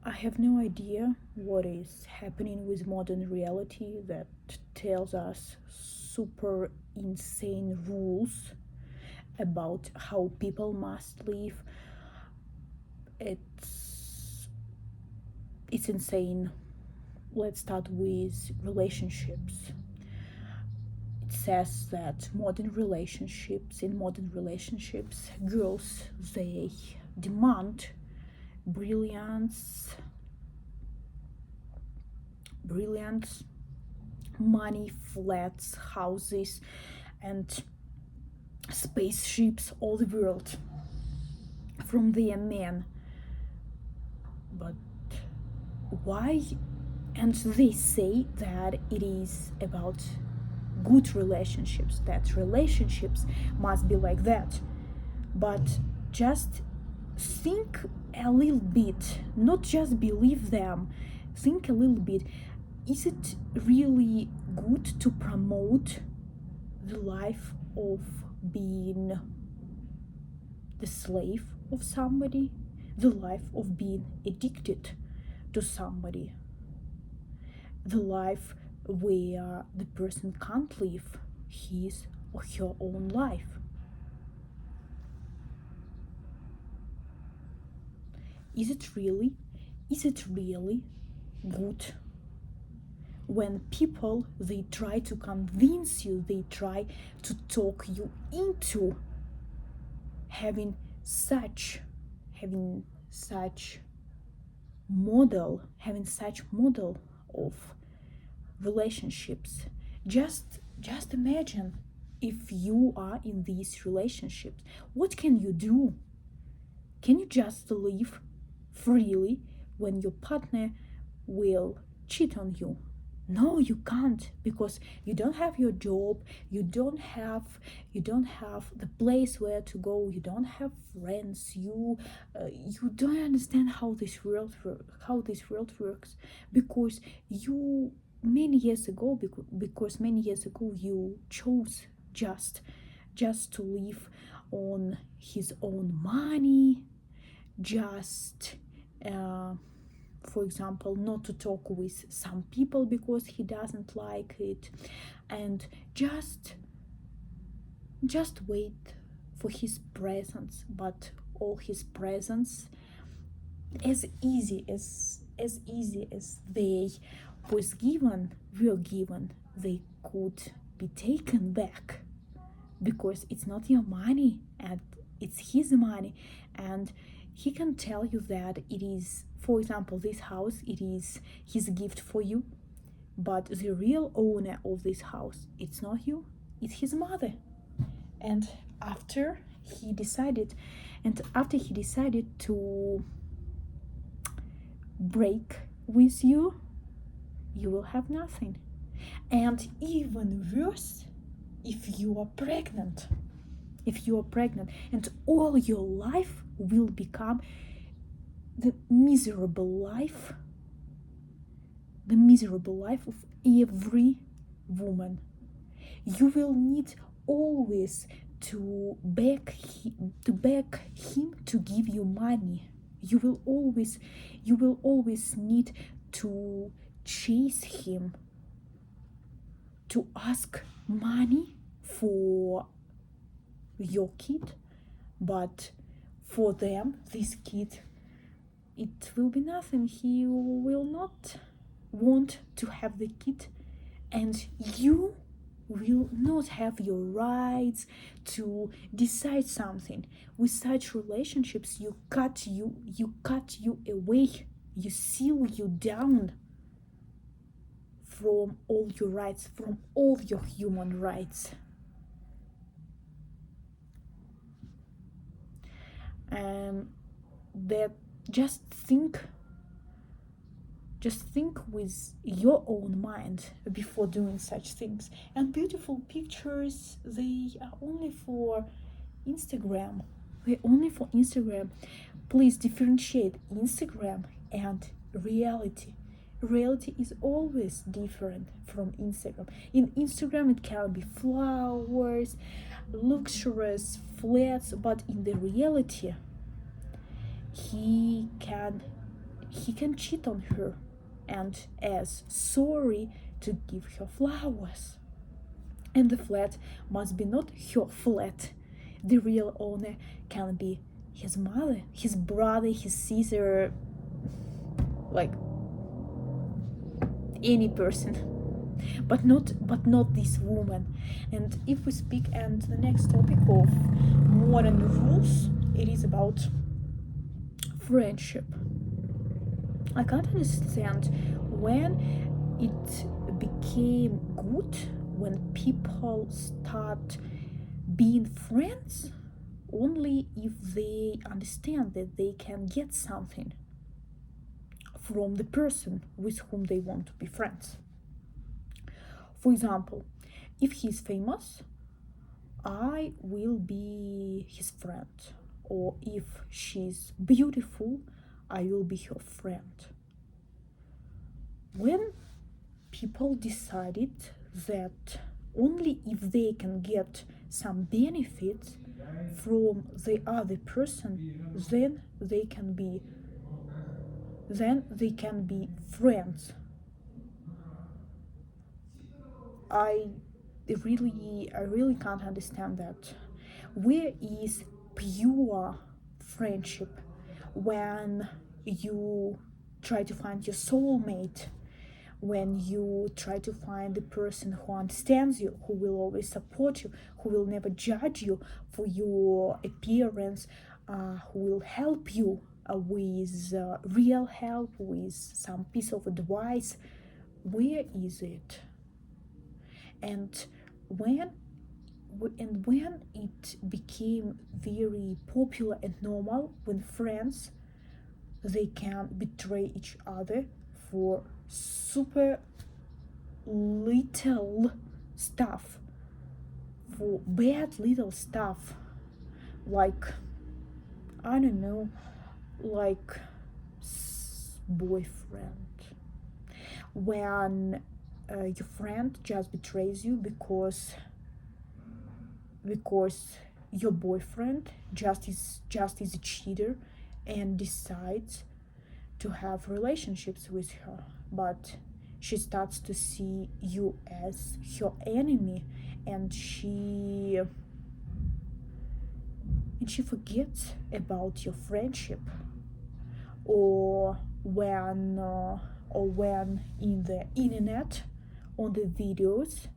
I have no idea what is happening with modern reality that tells us super insane rules about how people must live. It's it's insane. Let's start with relationships. It says that in modern relationships, girls, they demand brilliance, brilliance, money, flats, houses, and spaceships all the world from their men. But why? And they say that it is about good relationships, that relationships must be like that. But just think a little bit, not just believe them, think a little bit. Is it really good to promote the life of being the slave of somebody, the life of being addicted to somebody, the life where the person can't live his or her own life? Is it really good when people, they try to convince you, they try to talk you into having such model of relationships? Just imagine, if you are in these relationships, what can you do? Can you just live freely when your partner will cheat on you? No, you can't, because you don't have your job, you don't have the place where to go, you don't have friends, you don't understand how this world works, because you many years ago you chose just to live on his own money, just for example, not to talk with some people because he doesn't like it, and just wait for his presence. But all his presence, as easy as they were given, they could be taken back, because it's not your money and it's his money. And he can tell you that it is, for example, this house, it is his gift for you, but the real owner of this house, it's not you, it's his mother. And after he decided to break with you, you will have nothing. And even worse, if you are pregnant, and all your life will become the miserable life of every woman. You will need always to beg him to give you money. You will always need to chase him, to ask money for your kid. But for them, this kid, it will be nothing. He will not want to have the kid, and you will not have your rights to decide something. With such relationships, you cut you away, you seal you down from all your rights, from all your human rights. That just think with your own mind before doing such things. And beautiful pictures, they are only for Instagram. Please differentiate Instagram and reality. Reality is always different from Instagram. In Instagram, it can be flowers, luxurious flats, but in the reality, he can he can cheat on her and as sorry to give her flowers. And the flat must be not her flat. The real owner can be his mother, his brother, his sister, like any person. But not this woman. And if we speak and the next topic of modern rules, it is about friendship. I can't understand when it became good, when people start being friends only if they understand that they can get something from the person with whom they want to be friends. For example, if he's famous, I will be his friend. Or if she's beautiful, I will be her friend. When people decided that only if they can get some benefits from the other person, then they can be friends. I really can't understand that. Where is pure friendship when you try to find your soulmate, when you try to find the person who understands you, who will always support you, who will never judge you for your appearance, who will help you with real help, with some piece of advice? Where is it? And when it became very popular and normal, when friends, they can betray each other for super little stuff, for bad little stuff, like, I don't know, like boyfriend. When your friend just betrays you because your boyfriend just is a cheater and decides to have relationships with her, but she starts to see you as her enemy, and she forgets about your friendship. Or when in the internet, on the videos,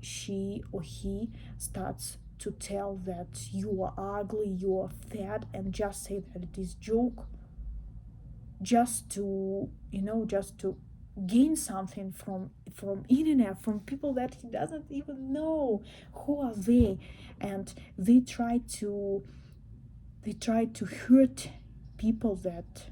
she or he starts to tell that you are ugly, you are fat, and just say that it is joke, just to gain something from internet, from people that he doesn't even know. Who are they? And they try to hurt people that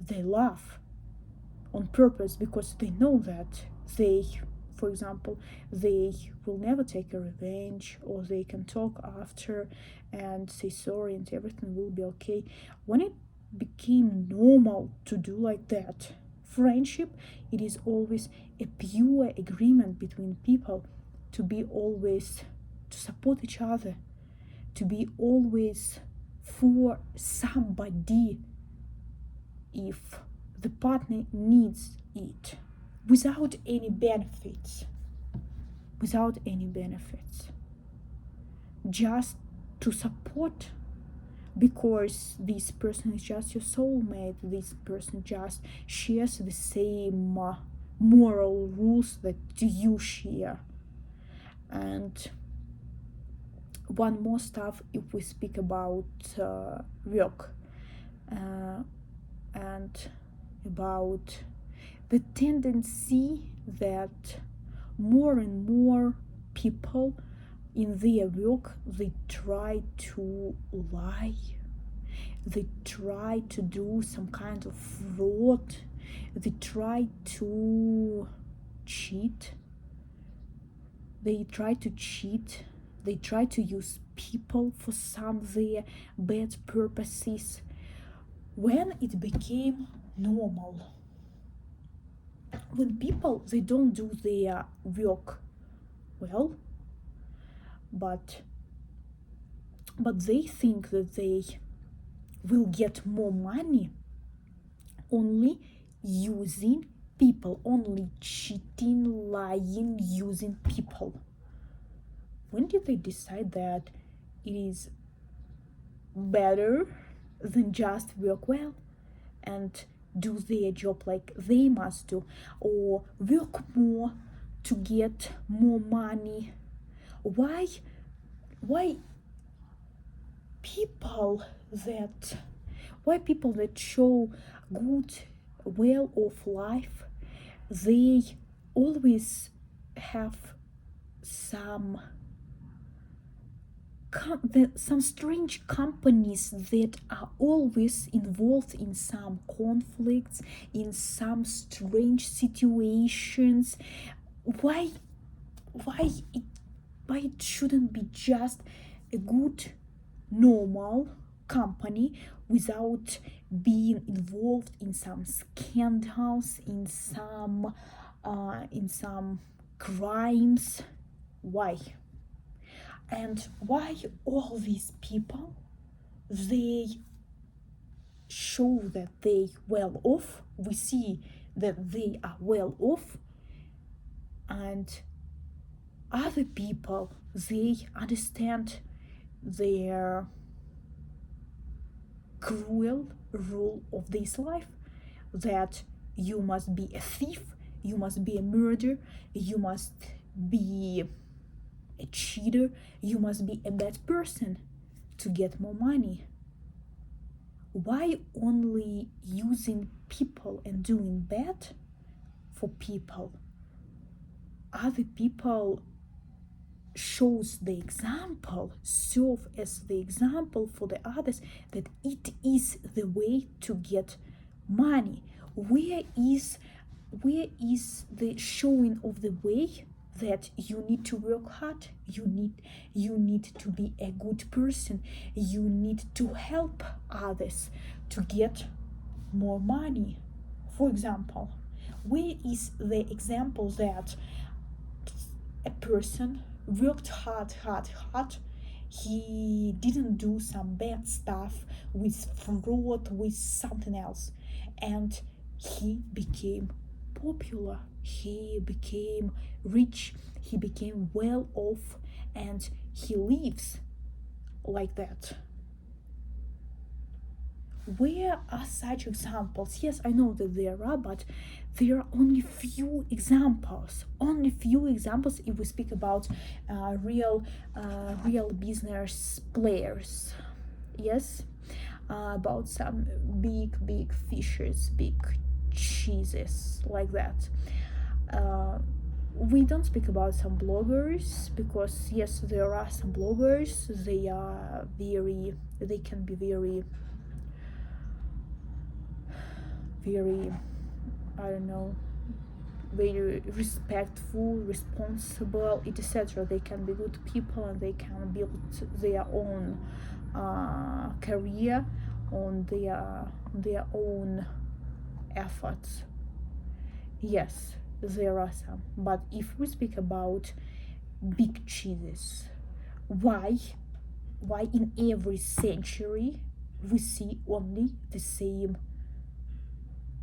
they love on purpose, because they know that they, for example, they will never take a revenge, or they can talk after and say sorry and everything will be okay. When it became normal to do like that, friendship, it is always a pure agreement between people to be always, to support each other, to be always for somebody if the partner needs it, without any benefits, just to support, because this person is just your soulmate, this person just shares the same moral rules that you share. And one more stuff, if we speak about work, and about the tendency that more and more people in their work, they try to lie, they try to do some kind of fraud, they try to cheat, they try to use people for some of their bad purposes. When it became normal, when people, they don't do their work well, but they think that they will get more money only using people, only cheating, lying, using people. When did they decide that it is better than just work well and do their job like they must do, or work more to get more money? Why people that show good well of life, they always have some strange companies that are always involved in some conflicts, in some strange situations. Why it shouldn't be just a good normal company without being involved in some scandals, in some crimes? Why? And why all these people, they show that they well off, we see that they are well off, and other people, they understand their cruel rule of this life, that you must be a thief, you must be a murderer, you must be a cheater, you must be a bad person to get more money. Why only using people and doing bad for people? Other people shows the example, serve as the example for the others that it is the way to get money. Where is the showing of the way that you need to work hard, you need to be a good person, you need to help others to get more money? For example, where is the example that a person worked hard, he didn't do some bad stuff with fraud, with something else, and he became popular, he became rich, he became well off, and he lives like that? Where are such examples? Yes, I know that there are, but there are only few examples. If we speak about real business players. Yes, about some big fishes, big cheeses like that. We don't speak about some bloggers, because yes, there are some bloggers, they can be very, I don't know, very respectful, responsible, etc. They can be good people and they can build their own career on their own efforts. Yes, there are some. But if we speak about big cheeses, why in every century we see only the same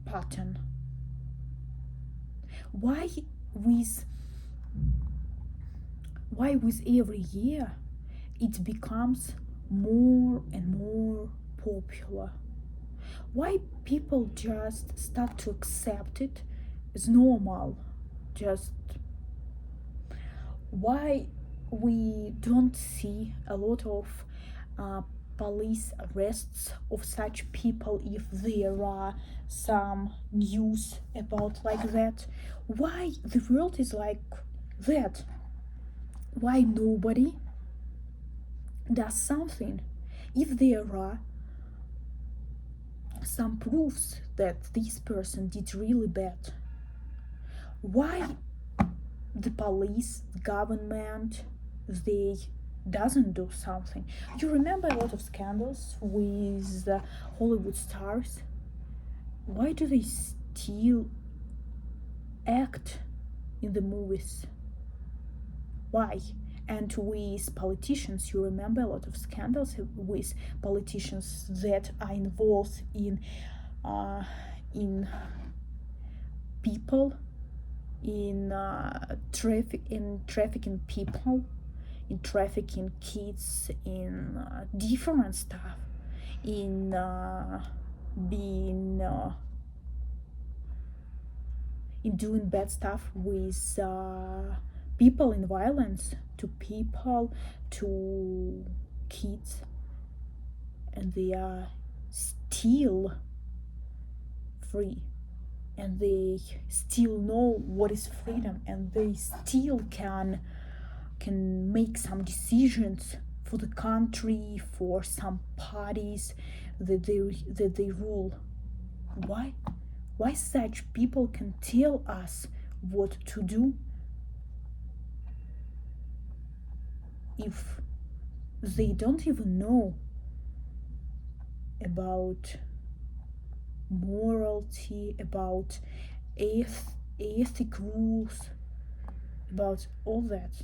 pattern? Why with every year it becomes more and more popular? Why people just start to accept it as normal? Just why we don't see a lot of police arrests of such people if there are some news about like that? Why the world is like that? Why nobody does something? If there are some proofs that this person did really bad, why the police, the government, they doesn't do something? You remember a lot of scandals with Hollywood stars. Why do they still act in the movies? Why? And with politicians, you remember a lot of scandals with politicians that are involved in in people, in trafficking people, in trafficking kids, in different stuff, in being in doing bad stuff with people, in violence to people, to kids, and they are still free, and they still know what is freedom, and they still can make some decisions for the country, for some parties that they rule. Why such people can tell us what to do if they don't even know about morality, about ethic rules, about all that?